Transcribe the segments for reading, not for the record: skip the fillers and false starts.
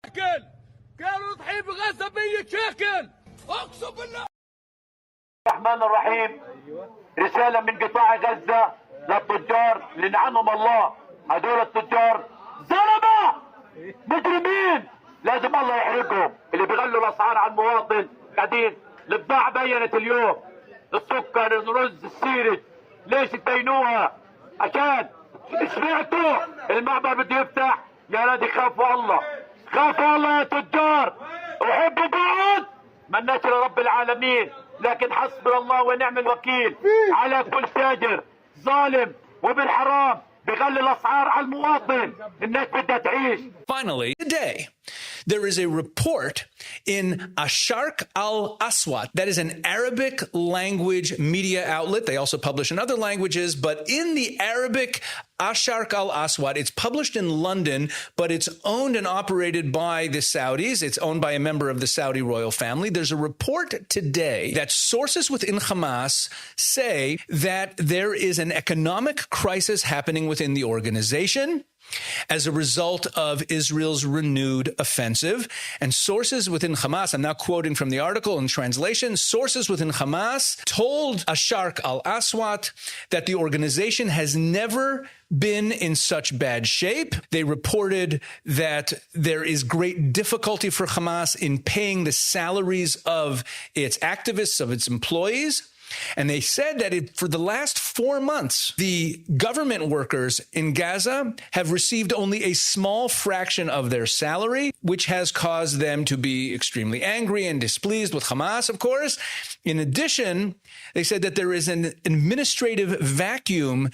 كانوا يضحي بغزة 100 شيكل اقسم بالله. الرحمن الرحيم. رسالة من قطاع غزة للتجار اللي لعنهم الله. هدول التجار ظلمة مجرمين، لازم الله يحرقهم. اللي بيغلوا الاسعار على المواطن قاعدين. البضاعة بينت اليوم، السكر، الرز، السيرج. ليش تبينوها؟ عشان سمعتوا المعبر بده يفتح. يا ريت خافوا الله، خافوا الله يا تجار وحبوا بعض. مناش لرب العالمين، لكن حسبنا الله ونعم الوكيل على كل تاجر ظالم وبالحرام بغلي الاسعار على المواطن. الناس بدها تعيش. Finally, today, there is a report in Asharq al-Aswat. That is an Arabic language media outlet. They also publish in other languages, but in the Arabic Asharq al-Aswat, it's published in London, but it's owned and operated by the Saudis. It's owned by a member of the Saudi royal family. There's a report today that sources within Hamas say that there is an economic crisis happening within the organization as a result of Israel's renewed offensive. And sources within Hamas, I'm now quoting from the article in translation, sources within Hamas told Asharq al-Aswat that the organization has never been in such bad shape. They reported that there is great difficulty for Hamas in paying the salaries of its activists, of its employees. And they said that for the last 4 months, the government workers in Gaza have received only a small fraction of their salary, which has caused them to be extremely angry and displeased with Hamas, of course. In addition, they said that there is an administrative vacuum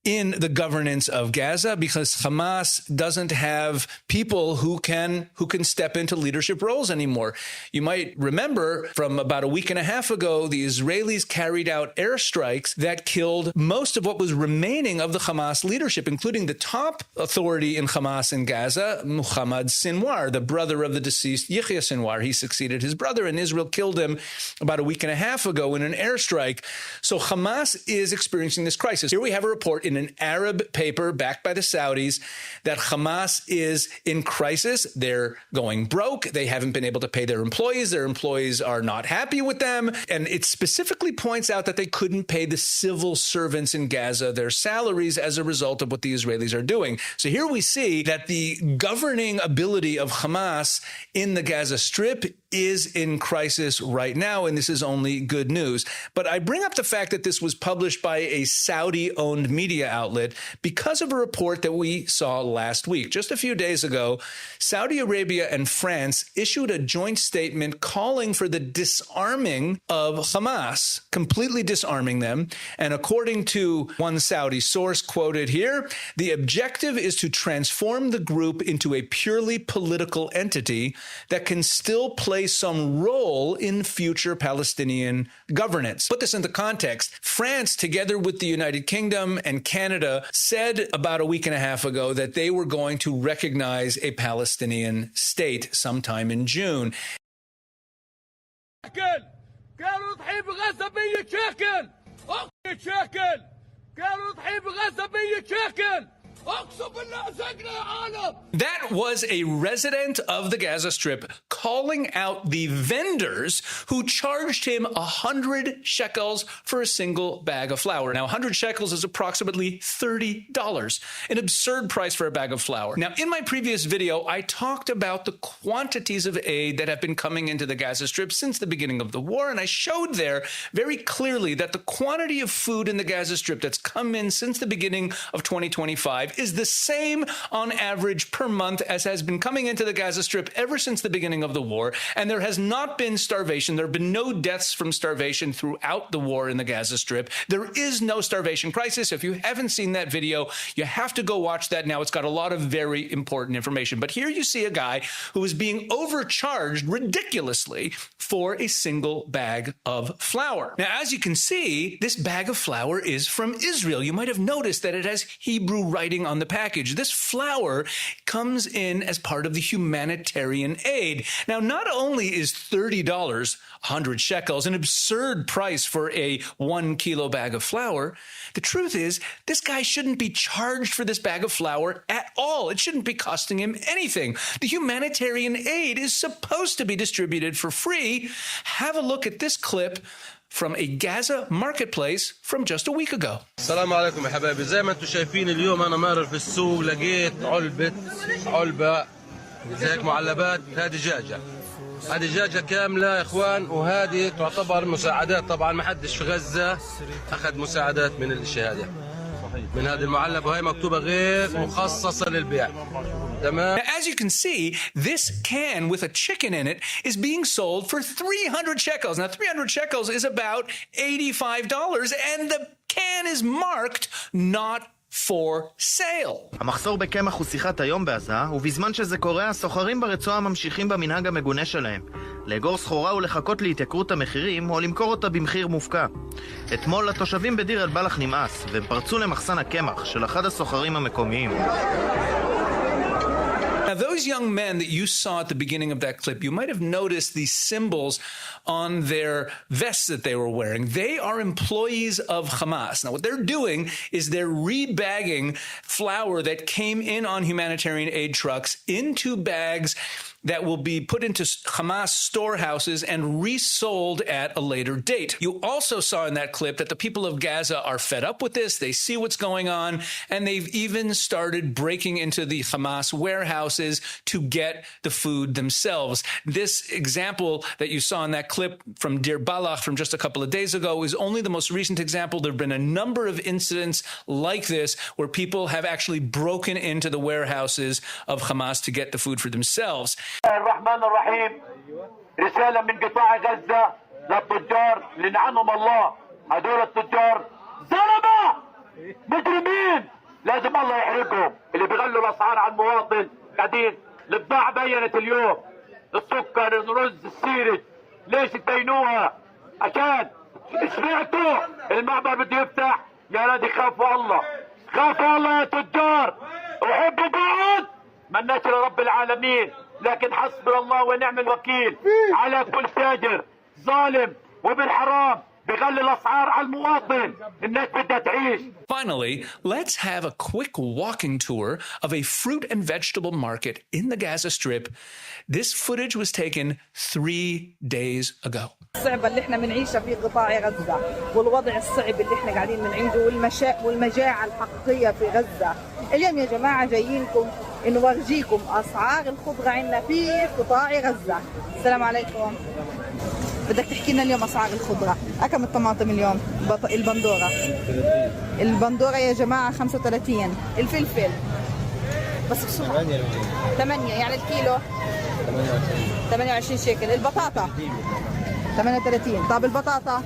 in the governance of Gaza because Hamas doesn't have people who can step into leadership roles anymore. You might remember from about a week and a half ago, the Israelis carried out airstrikes that killed most of what was remaining of the Hamas leadership, including the top authority in Hamas in Gaza, Muhammad Sinwar, the brother of the deceased Yahya Sinwar. He succeeded his brother, and Israel killed him about a week and a half ago in an airstrike. So Hamas is experiencing this crisis. Here we have a report in an Arab paper backed by the Saudis that Hamas is in crisis. They're going broke. They haven't been able to pay their employees. Their employees are not happy with them. And it specifically points out that they couldn't pay the civil servants in Gaza their salaries as a result of what the Israelis are doing. So here we see that the governing ability of Hamas in the Gaza Strip is in crisis right now, and this is only good news. But I bring up the fact that this was published by a Saudi-owned media outlet because of a report that we saw last week. Just a few days ago, Saudi Arabia and France issued a joint statement calling for the disarming of Hamas, completely disarming them. And according to one Saudi source quoted here, the objective is to transform the group into a purely political entity that can still play some role in future Palestinian governance. Put this into context. France, together with the United Kingdom and Canada, said about a week and a half ago that they were going to recognize a Palestinian state sometime in June. كانوا يضحي بغزة 100 شيكل 100 شيكل كانوا يضحي بغزة 100 شيكل. That was a resident of the Gaza Strip calling out the vendors who charged him 100 shekels for a single bag of flour. Now, 100 shekels is approximately $30, an absurd price for a bag of flour. Now, in my previous video, I talked about the quantities of aid that have been coming into the Gaza Strip since the beginning of the war, and I showed there very clearly that the quantity of food in the Gaza Strip that's come in since the beginning of 2025 is the same on average per month as has been coming into the Gaza Strip ever since the beginning of the war. And there has not been starvation. There have been no deaths from starvation throughout the war in the Gaza Strip. There is no starvation crisis. If you haven't seen that video, you have to go watch that now. It's got a lot of very important information. But here you see a guy who is being overcharged ridiculously for a single bag of flour. Now, as you can see, this bag of flour is from Israel. You might have noticed that it has Hebrew writing writing on the package. This flour comes in as part of the humanitarian aid. Now, not only is $30, 100 shekels, an absurd price for a 1 kilo bag of flour, the truth is this guy shouldn't be charged for this bag of flour at all. It shouldn't be costing him anything. The humanitarian aid is supposed to be distributed for free. Have a look at this clip from a Gaza marketplace from just a week ago. السلام عليكم يا حبايبي. زي ما انتم شايفين اليوم انا مارر في السوق لقيت علبة زي هيك معلبات. هذه دجاجة كاملة يا اخوان، وهذه تعتبر مساعدات. طبعا ما حدش في غزة اخذ مساعدات من الاشياء هذه، من هذه المعلبة، وهي مكتوبة غير مخصصة للبيع. Now, as you can see, this can with a chicken in it is being sold for 300 shekels. Now, 300 shekels is about $85, and the can is marked not for sale. המחסור בקמח הוא שיחת היום בעזה, ובזמן שזה קורה, הסוחרים ברצועה ממשיכים במנהג המגונה שלהם. לאגור סחורה ולחכות להתייקרות המחירים, או למכור אותה במחיר מופקע. אתמול לתושבים בדיר אל-בלח נמאס, והם פרצו למחסן הקמח של אחד הסוחרים המקומיים. Now, those young men that you saw at the beginning of that clip, you might have noticed these symbols on their vests that they were wearing. They are employees of Hamas. Now, what they're doing is they're rebagging flour that came in on humanitarian aid trucks into bags that will be put into Hamas storehouses and resold at a later date. You also saw in that clip that the people of Gaza are fed up with this. They see what's going on, and they've even started breaking into the Hamas warehouses to get the food themselves. This example that you saw in that clip from Deir Balach from just a couple of days ago is only the most recent example. There have been a number of incidents like this where people have actually broken into the warehouses of Hamas to get the food for themselves. الرحمن الرحيم. رسالة من قطاع غزة للتجار لنعنهم الله. هدول التجار ظلمة مجرمين، لازم الله يحرقهم. اللي بيغلوا الأسعار على المواطن قاعدين. البضاعة بينت اليوم، السكر، الرز، السيرج. ليش تبينوها؟ عشان سمعتوا المعبر بده يفتح. يا نادي خافوا الله، خافوا الله يا تجار، وحبوا بعض. مناش لرب العالمين، لكن حسبنا الله ونعم الوكيل على كل تاجر ظالم وبالحرام بغلي الاسعار على المواطن. الناس بدها تعيش. Finally, let's have a quick walking tour of a fruit and vegetable market in the Gaza Strip. This footage was taken 3 days ago. الصعبة اللي احنا بنعيشها في قطاع غزة، والوضع الصعب اللي احنا قاعدين بنعيشه، والمجاعة الحقيقية في غزة. اليوم يا جماعة جايينكم نورجيكم أسعار الخضرة عندنا في قطاع غزة. السلام عليكم. بدك تحكي لنا اليوم أسعار الخضرة. كم الطماطم اليوم؟ البندورة يا جماعة 35. الفلفل بس بسرعة 8 يعني الكيلو 28 شيكل. البطاطا 38. طب البطاطا.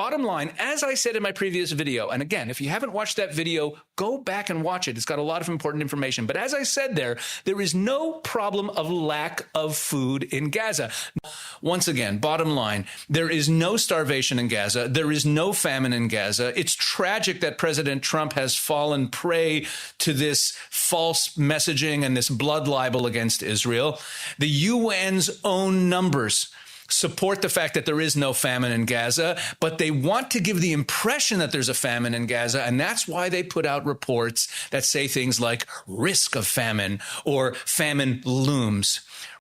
Bottom line, as I said in my previous video, and again, if you haven't watched that video, go back and watch it. It's got a lot of important information. But as I said there is no problem of lack of food in Gaza. Once again, bottom line, there is no starvation in Gaza. There is no famine in Gaza. It's tragic that President Trump has fallen prey to this false messaging and this blood libel against Israel. The UN's own numbers support the fact that there is no famine in Gaza, but they want to give the impression that there's a famine in Gaza, and that's why they put out reports that say things like risk of famine or famine looms.